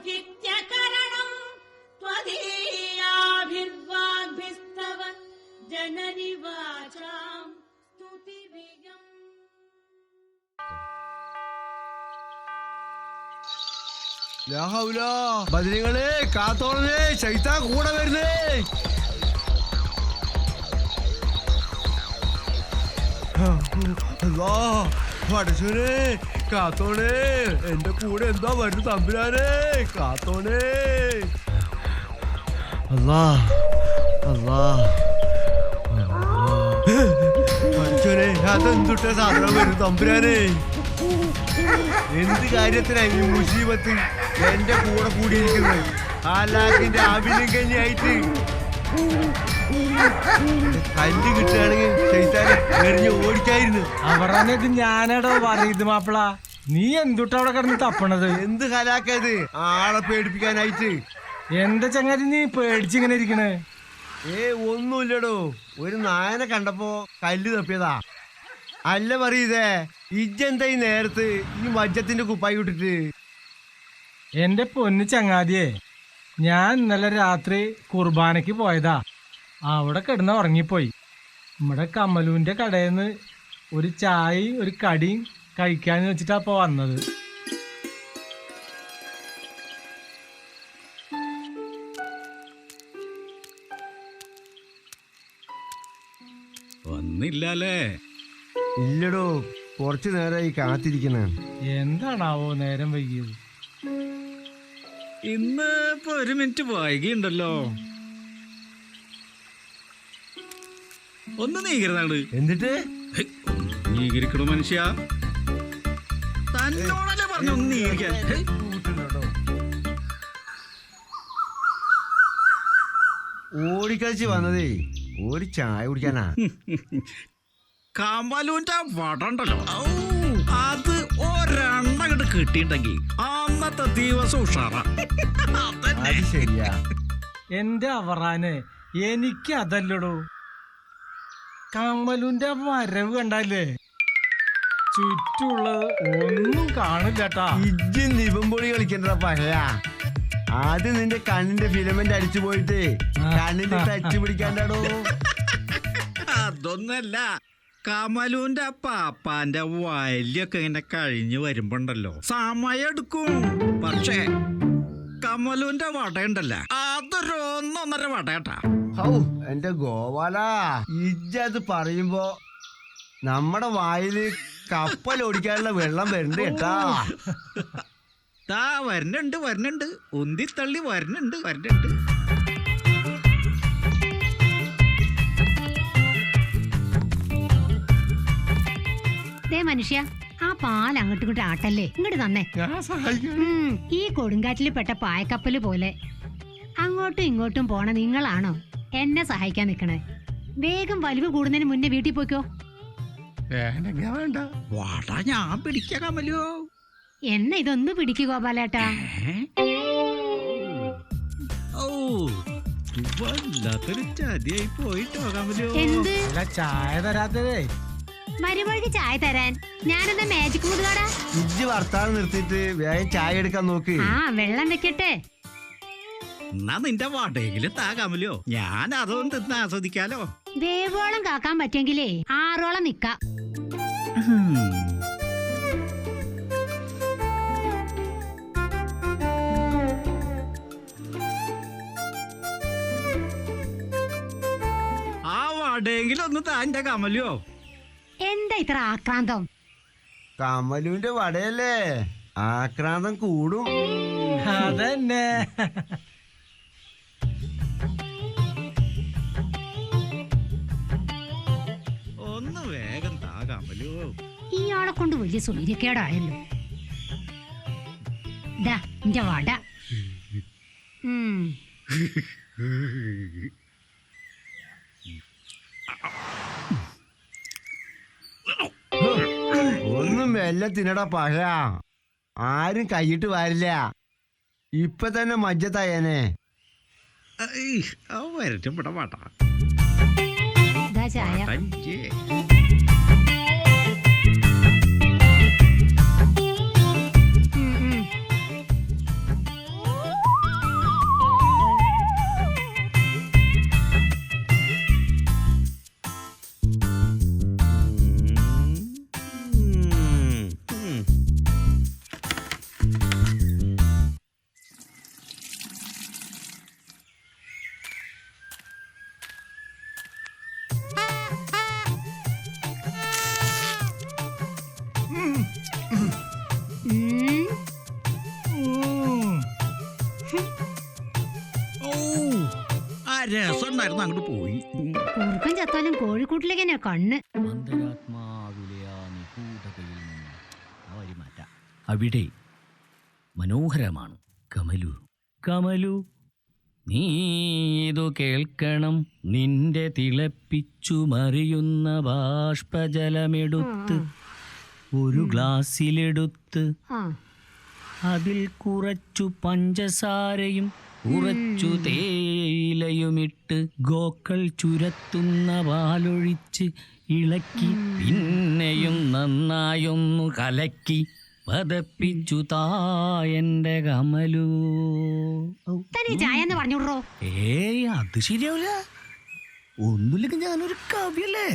सौखित्यकरणं त्वदीयाभिर्वाग्भिस्तव जननि वाचां स्तुतिभिर्यम्. ബദരികളെ കാത്തോളേ, ശൈത്താൻ കൂടെ വരുന്നേ. പഠിച്ചോനെ കാത്തോണേ, എന്റെ കൂടെ എന്താ വരുന്നു തമ്പുരാനെ, കാത്തോണേ. അല്ലാ അല്ലാ പഠിച്ചോനെ, അതെന്തുട്ട സാധനം വരുന്നു തമ്പുരാനെ. എന്ത് കാര്യത്തിനായി ഈ മുസീബത്ത് എന്റെ കൂടെ കൂടിയിരിക്കുന്നത്? ആലാക്കിന്റെ ആവിലും കഞ്ഞായിട്ട് കല്ല് കിട്ടുകയാണെങ്കിൽ ശൈത്താനെ എറിഞ്ഞ് ഓടിക്കായിരുന്നു. അവറാനത് ഞാനടോ പറയുന്നത് മാപ്പിള, നീ എന്തുട്ട അവിടെ കിടന്ന് തപ്പണത്? എന്ത് ഹലാക്കത് ആളെ പേടിപ്പിക്കാനായിട്ട്? എന്താ ചങ്ങാതി നീ പേടിച്ചിങ്ങനെ ഇരിക്കണേ? ഒന്നുമില്ലടോ, ഒരു നായനെ കണ്ടപ്പോ കല്ല് തപ്പിയതാ. അല്ല പറയതേ, ഇജ്ജെന്താ ഈ നേരത്ത് ഈ മജ്ജത്തിന്റെ കുപ്പായി വിട്ടിട്ട്? എന്റെ പൊന്ന് ചങ്ങാതിയെ, ഞാൻ ഇന്നലെ രാത്രി കുർബാനയ്ക്ക് പോയതാ. അവിടെ കിടന്ന് ഉറങ്ങിപ്പോയി. നമ്മുടെ കമലുവിന്റെ കടയിൽ നിന്ന് ഒരു ചായയും ഒരു കടിയും കഴിക്കാന്ന് വെച്ചിട്ടാ ഇപ്പൊ വന്നത്. വന്നില്ലല്ലേ? ഇല്ലടോ, കുറച്ചു നേരമായി കാത്തിരിക്കണ. എന്താണാവോ നേരം വൈകിയത്? ഇന്ന് ഇപ്പൊ 1 മിനിറ്റ് വൈകിയുണ്ടല്ലോ. ഒന്ന് നീകരുന്നാണ്. എന്നിട്ട് നീകരിക്കണോ മനുഷ്യ? തന്നോടല്ലേ പറഞ്ഞു ഒന്ന് നീകരിക്കാൻ. ഓടിക്കളിച്ച് വന്നതേ ഒരു ചായ കുടിക്കാനാ. കമലുവിന്റെ വട ഉണ്ടല്ലോ, അത് ഒരെണ്ണ കിട്ടിയിട്ടുണ്ടെങ്കിൽ അന്നത്തെ ദിവസം ഉഷാറാ. അത് ശരിയാ. എന്റെ അവറാന്, എനിക്ക് അതല്ലടോ, കമലുന്റെ വരവ് കണ്ടല്ലേ, ചുറ്റുള്ളത് ഒന്നും കാണില്ലട്ടാ. ഇജ്ജ് നിവമ്പൊളി കളിക്കണ്ട പഴയ. ആദ്യം നിന്റെ കണ്ണിന്റെ ഫിലമെന്റ് അടിച്ചു പോയിട്ട് കണ്ണിന്റെ ടച്ച് പിടിക്കാണ്ടാടോ. അതൊന്നല്ല, കമലുവിന്റെ പാപ്പാന്റെ വയലൊക്കെ ഇങ്ങനെ കഴിഞ്ഞു വരുമ്പോണ്ടല്ലോ സമയം എടുക്കും. പക്ഷേ കമലുവിന്റെ വടയുണ്ടല്ല, അതൊരു 1.5 വടയട്ടാ. ഹൗ എന്റെ ഗോവാല, ഇജ്ജത് പറയുമ്പോ നമ്മുടെ വായില് കപ്പൽ ഓടിക്കാനുള്ള വെള്ളം വരുന്നുണ്ട് കേട്ടാ. താ വരുന്നുണ്ട്, ഉന്തിത്തള്ളി വരുന്നുണ്ട്. മനുഷ്യ, ആ പാൽ അങ്ങോട്ടും ഇങ്ങോട്ട് ആട്ടല്ലേ, ഇങ്ങോട്ട് തന്നെ. ഈ കൊടുങ്കാറ്റിൽ പെട്ട പായക്കപ്പല് പോലെ അങ്ങോട്ടും ഇങ്ങോട്ടും പോണ നിങ്ങളാണോ എന്നെ സഹായിക്കാൻ നിക്കണേ? വേഗം വലിവ് കൂടുന്നതിന് മുന്നേ വീട്ടിൽ പോയിക്കോ. വേണ്ട, വട ഞാൻ പിടിക്കാം കമലോ. എന്നെ ഇതൊന്ന് പിടിക്കു ഗോപാലേട്ടാ. ഓ, വല്ലാത്തൊരു ചതിയായി പോയിട്ടോ കമലോ. എന്ത് ചായ തരാത്തതേ? മരുമൊഴിക്ക് ചായ തരാൻ ഞാനെന്താ മാജിക് മുതുകാടാ? ഇജ്ജ് വർത്താനം നിർത്തിയിട്ട് വേഗം ചായ എടുക്കാൻ നോക്ക്. ആ വെള്ളം വെക്കട്ടെ. എന്നാ നിന്റെ വടയെങ്കിലും താ കമലോ, ഞാൻ അതൊന്നും തിന്ന് ആസ്വദിക്കാലോ. വേവോളം കാക്കാൻ പറ്റെങ്കിലേ 6ഓളം നിക്കാം. ആ വടയെങ്കിലും ഒന്ന് താ എന്റെ കമലോ. എന്താ ഇത്ര ആക്രാന്തം? കമലുവിന്റെ വടയല്ലേ, ആക്രാന്തം കൂടും. അതന്നെ. ഒന്ന് വേഗം താ കമലോ. ഇയാളെ കൊണ്ട് വലിയ സൂര്യക്കേടായല്ലോ. ദാ എന്റെ വട. ഒന്നും മെല്ലെ തിന്നടാ പഴ, ആരും കൈയിട്ട് വാരില്ല. ഇപ്പൊ തന്നെ മജ്ജത്തായനെ. വരട്ടും ഇവിടെ പാട്ട ചായ. ഓ ആ രസം ഉണ്ടായിരുന്നു, അങ്ങോട്ട് പോയി. കുറുക്കൻ ചത്താലും കോഴിക്കൂട്ടിലേക്ക് തന്നെ കണ്ണ്. അവിടെ മനോഹരമാണ് കമലു. കമലു, നീതു കേൾക്കണം. നിന്റെ തിളപ്പിച്ചു മറിയുന്ന ബാഷ്പജലമെടുത്ത് ഒരു ഗ്ലാസ്സിലെടുത്ത് അതിൽ കുറച്ചു പഞ്ചസാരയും കുറച്ചു തേയിലയുമിട്ട് ഗോക്കൾ ചുരത്തുന്ന പാലൊഴിച്ച് ഇളക്കി പിന്നെയും നന്നായൊന്നു കലക്കി പതപ്പിച്ചു തായന്റെ കമലു. ചായ എന്ന് പറഞ്ഞോളൂ. ഏയ് അത് ശരിയാവില്ല. ഒന്നുമില്ലെങ്കിൽ ഞാനൊരു കവിയല്ലേ.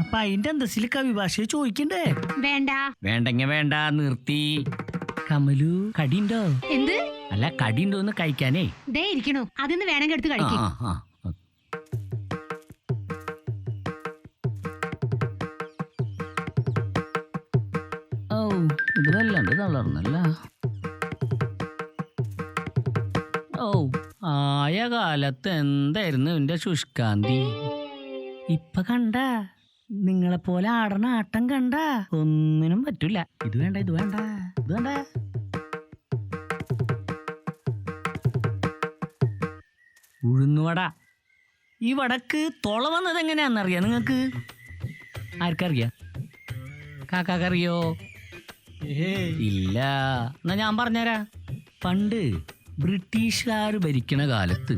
അപ്പൊ അതിന്റെ അന്തസ്സിൽ കവി ഭാഷയെ ചോദിക്കണ്ടേ? വേണ്ട. വേണ്ടെങ്കി വേണ്ട, നിർത്തി. കമലു, കടിയുണ്ടോ? എന്ത്? അല്ല, കടിയുണ്ടോന്ന് കഴിക്കാനേ. ദേ ഇരിക്കണു, അതിന്ന് വേണമെങ്കിൽ എടുത്ത് കഴിക്കും. ഓ, ഇത് വല്ലാണ്ട് തളർന്നല്ല. ഓ, ആയ കാലത്ത് എന്തായിരുന്നു എന്റെ ശുഷ്കാന്തി. ഇപ്പൊ കണ്ട നിങ്ങളെ പോലെ ആടണ ആട്ടം കണ്ട ഒന്നിനും പറ്റൂല. ഇത് വേണ്ട, ഇത് വേണ്ട, ഇത് വേണ്ട. ഉഴുന്നുവട. ഈ വടക്ക് തുള വന്നത് എങ്ങനെയാണെന്നറിയാം നിങ്ങൾക്ക്? ആർക്കറിയാം? കാക്കാക്കറിയോ? ഇല്ല. എന്നാ ഞാൻ പറഞ്ഞുതരാ. പണ്ട് ബ്രിട്ടീഷുകാർ ഭരിക്കണ കാലത്ത്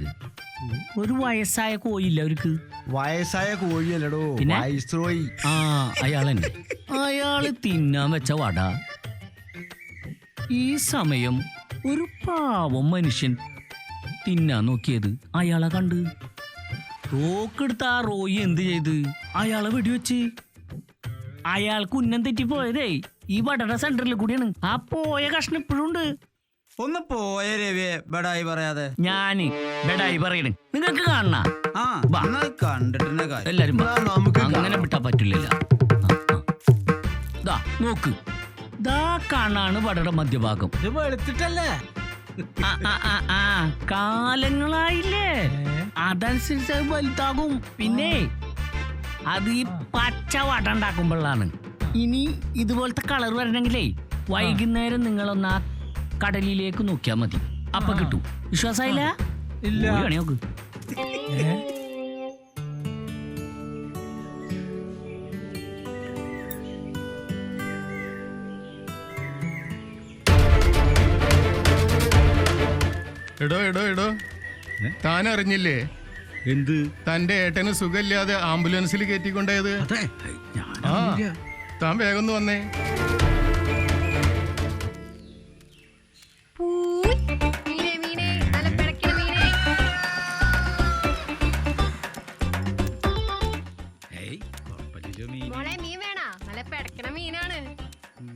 ഒരു വയസ്സായ കോയില്ല അവർക്ക്. വയസ്സായ കോഴിയല്ലടോ, പിന്നെ? വൈസ്രോയി. ആ, അയാളെന്നെ. അയാള് തിന്നാൻ വെച്ച വട ഈ സമയം ഒരു പാവം മനുഷ്യൻ തിന്നാൻ നോക്കിയത് അയാളെ കണ്ട്. തോക്കെടുത്ത ആ റോയി എന്ത് ചെയ്ത്? അയാളെ വെടിവെച്ച്. അയാൾക്ക് ഉന്നം തെറ്റിപ്പോയതേ ഈ വടയുടെ സെന്ററിൽ കൂടിയാണ്. ആ പോയ കഷ്ണം ഇപ്പോഴും ഉണ്ട്. ഒന്ന് പോയ രവിയെ ബെടായി പറയാതെ. ഞാന് ബെടായി പറയണേ, നിങ്ങൾക്ക് കാണണ? കണ്ടിട്ടിന്റെ കാര്യം എല്ലാരും വാ. നമുക്ക് അങ്ങനെ വിട്ടാ പറ്റില്ലല്ലോ. ദാ നോക്ക്, ദാ കാണാണ് വടയുടെ മധ്യഭാഗം. ഇത് വെളുത്തിട്ടല്ലേ? കാലങ്ങളായില്ലേ, അതനുസരിച്ച് അത് വലുതാകും. പിന്നെ അത് ഈ പച്ച വട ഉണ്ടാക്കുമ്പോഴാണ്. ഇനി ഇതുപോലത്തെ കളർ വരണമെങ്കിലേ വൈകുന്നേരം നിങ്ങളൊന്ന് ആ കടലിലേക്ക് നോക്കിയാൽ മതി, അപ്പൊ കിട്ടും. വിശ്വാസായില്ല? ഇല്ല. നോക്ക്. എടോ എടോ എടോ, താൻ അറിഞ്ഞില്ലേ എന്ത്? തന്റെ ഏട്ടന് സുഖമില്ലാതെ ആംബുലൻസിൽ കയറ്റിക്കൊണ്ടേത്? ആ, താൻ വേഗം ഒന്ന് വന്നേ. മോളെ മീൻ വേണോ? നല്ല പിടക്കണ മീനാണ്.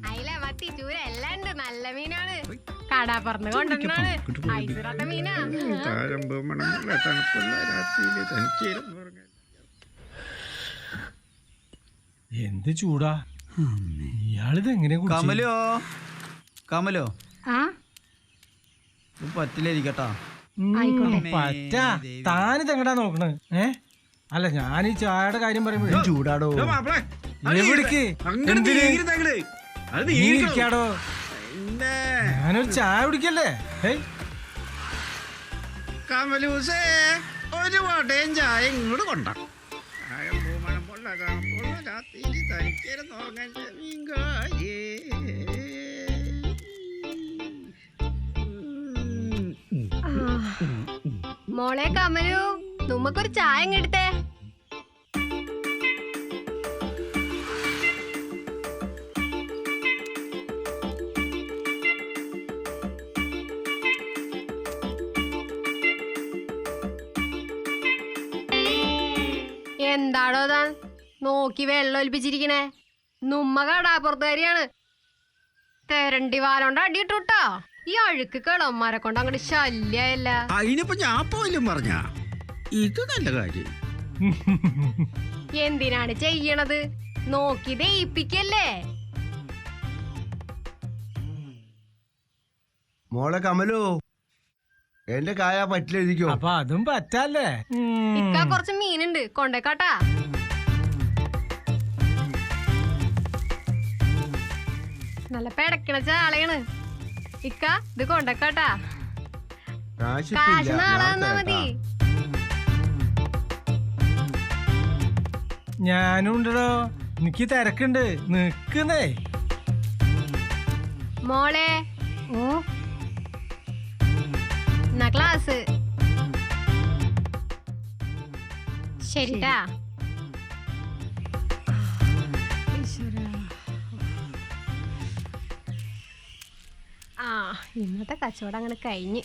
അയില, മത്തി, ചൂര എല്ലാം ഉണ്ട്. നല്ല മീനാണ്. കടാപ്പറന്ന് കൊണ്ടുവന്നാണ്. ഐസിറാത്ത മീനാ. എന്ത് ചൂടാ ഇയാളിത് എങ്ങനെ? കമലോ, കമലോ, ആ, പറ്റില്ലായിരിക്കട്ടാ. ആയിക്കോട്ടെ. പറ്റാ. താനിത് എങ്ങടാ നോക്കണ്? അല്ല, ഞാൻ ഈ ചായയുടെ കാര്യം പറയുമ്പോഴേ ചൂടാടോ. എവിടേക്ക്? എന്തിന്? നീ ഇരിക്കാടോ, ഞാനൊരു ചായ കുടിക്കല്ലേ? കമലൂസേ, ഒരു വടയും ചായ ഇങ്ങോട്ട് കൊണ്ട. മോളെ കമലു, നമുക്കൊരു ചായ ഇങ്ങെടുത്തേ. എന്താടോ താൻ നോക്കി വെള്ളം ഒലിപ്പിച്ചിരിക്കണേ? നുമ്മ കടാപ്പുറത്തുകാരിയാണ്. തെരണ്ടി വാലോണ്ട് അടിയിട്ടുട്ടോ. ഈ അഴുക്ക് കിളന്മാരെ കൊണ്ട് അങ്ങോട്ട് ശല്യല്ല. അതിനിപ്പോ ഞാൻ പോലും പറഞ്ഞ ഇത് നല്ല കാര്യം. എന്തിനാണ് ചെയ്യണത്? നോക്കി ദയിപ്പിക്കല്ലേ. മോളെ കമലു, എന്റെ കായ പറ്റിലെഴുതിക്കോ. അപ്പൊ അതും പറ്റല്ലേ? ഇക്ക കുറച്ച് മീനുണ്ട്, കൊണ്ടേക്കാട്ടാ. നല്ല പെടക്കണ ചാളയാണ് ഇക്ക, ഇത് കൊണ്ടേക്കാട്ടാ. കാശ് നാളെ തന്നാ മതി. ഞാനും ഉണ്ടോ, എനിക്ക് തിരക്കുണ്ട്, നിക്കുന്നേ. മോളെ, ഓ എന്നാ ക്ലാസ് ശരിട്ടാ. ആ, ഇന്നത്തെ കച്ചവടം അങ്ങനെ കഴിഞ്ഞ്.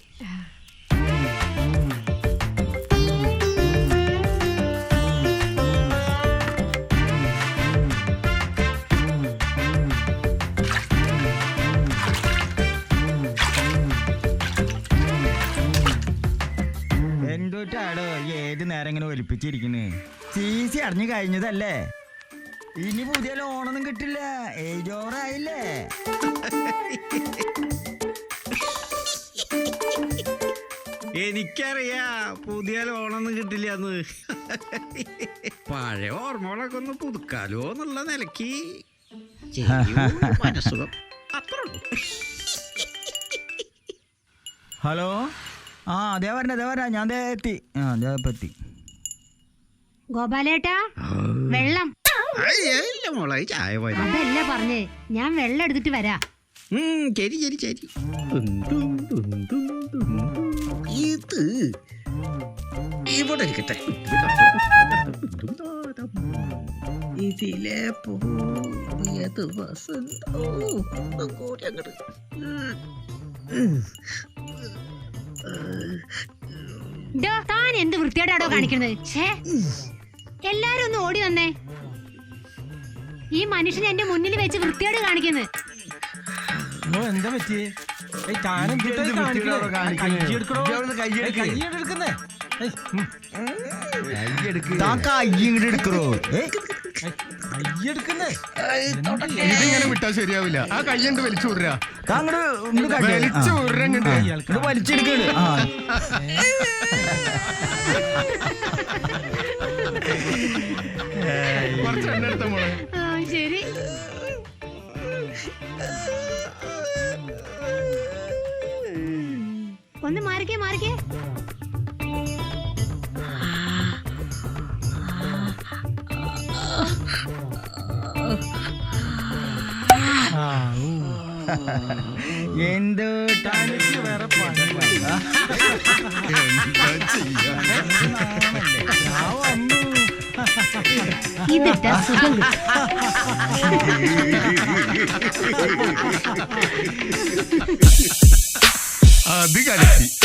എന്തോട്ടാടോ ഏത് നേരം ഇങ്ങനെ ഒലിപ്പിച്ചിരിക്കുന്നു? സീസി അടഞ്ഞു കഴിഞ്ഞതല്ലേ, ഇനി പുതിയ ലോണൊന്നും കിട്ടില്ല, ഏജ് ഓവറായില്ലേ. എനിക്കറിയാ പുതിയ ലോണൊന്നും കിട്ടില്ലെന്ന്. പഴയ ഓർമ്മകളൊക്കെ ഒന്ന് പുതുക്കാലോ എന്നുള്ള നിലയ്ക്ക് മനസ്സുഖം അത്ര. ഹലോ, ആ അതേ വരണ ഞാൻ ദേ എത്തി. ആ അതേ എത്തി. ഗോപാലേട്ടാ, വെള്ളം. മോളെ ചായ പോയത്. അതല്ല പറഞ്ഞേ, ഞാൻ വെള്ളം എടുത്തിട്ട് വരാ. ശരി ശരി ശരി. ഇത് ഇവിടെ ഇരിക്കട്ടെ. ഇതിലെ പോയത് വസന്തോ കൂടി അങ്ങോട്ട്. താൻ എന്ത് വൃത്തിയോടാടോ കാണിക്കുന്നത്? എല്ലാരും ഒന്ന് ഓടി വന്നേ. ഈ മനുഷ്യൻ എന്റെ മുന്നിൽ വെച്ച് വൃത്തിയോട് കാണിക്കുന്നത്. എന്താ പറ്റിയേ? ഇതിങ്ങനെ വിട്ടാ ശരിയാവില്ല. ആ കയ്യണ്ട് വലിച്ചു വിടുക, വലിച്ചു വിടുക, വലിച്ചെടുക്കണ്. കുറച്ച് എണ്ണ എടുത്ത മോളെ. ശരി. ഒന്ന് മാറിക്കേ മാറിക്കേ. എന്തോട്ടാണ് വേറെ പണി. ഇതിട്ടാ സുഖം കിട്ടും. അത് കളിച്ച്